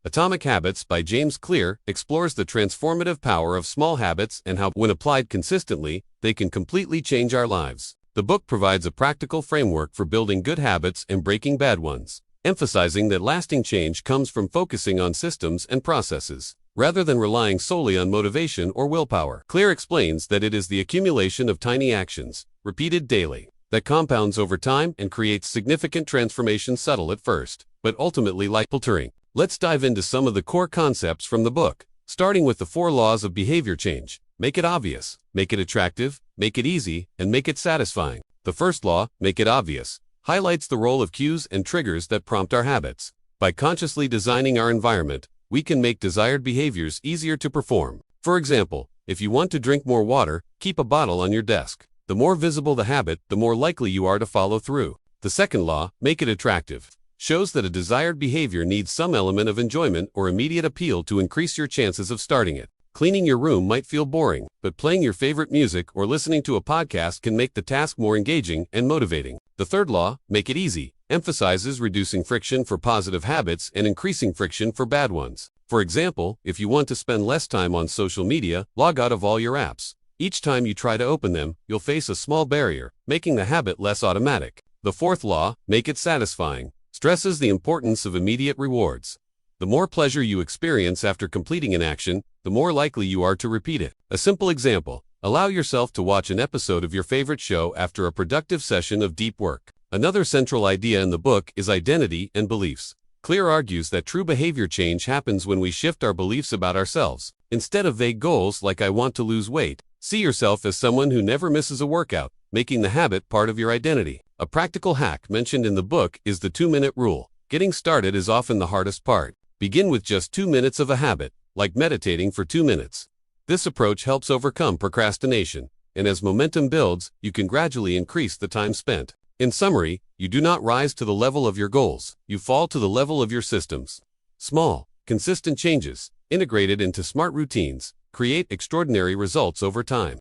Atomic Habits by James Clear explores the transformative power of small habits and how, when applied consistently, they can completely change our lives. The book provides a practical framework for building good habits and breaking bad ones, emphasizing that lasting change comes from focusing on systems and processes, rather than relying solely on motivation or willpower. Clear explains that it is the accumulation of tiny actions, repeated daily, that compounds over time and creates significant transformation, subtle at first, but ultimately life-altering. Let's dive into some of the core concepts from the book, starting with the 4 laws of behavior change. Make it obvious, make it attractive, make it easy, and make it satisfying. The first law, make it obvious, highlights the role of cues and triggers that prompt our habits. By consciously designing our environment, we can make desired behaviors easier to perform. For example, if you want to drink more water, keep a bottle on your desk. The more visible the habit, the more likely you are to follow through. The second law, make it attractive, shows that a desired behavior needs some element of enjoyment or immediate appeal to increase your chances of starting it. Cleaning your room might feel boring, but playing your favorite music or listening to a podcast can make the task more engaging and motivating. The third law, make it easy, emphasizes reducing friction for positive habits and increasing friction for bad ones. For example, if you want to spend less time on social media, log out of all your apps. Each time you try to open them, you'll face a small barrier, making the habit less automatic. The fourth law, make it satisfying, stresses the importance of immediate rewards. The more pleasure you experience after completing an action, the more likely you are to repeat it. A simple example, allow yourself to watch an episode of your favorite show after a productive session of deep work. Another central idea in the book is identity and beliefs. Clear argues that true behavior change happens when we shift our beliefs about ourselves. Instead of vague goals like I want to lose weight, see yourself as someone who never misses a workout, making the habit part of your identity. A practical hack mentioned in the book is the 2-minute rule. Getting started is often the hardest part. Begin with just 2 minutes of a habit, like meditating for 2 minutes. This approach helps overcome procrastination, and as momentum builds, you can gradually increase the time spent. In summary, you do not rise to the level of your goals, you fall to the level of your systems. Small, consistent changes, integrated into smart routines, create extraordinary results over time.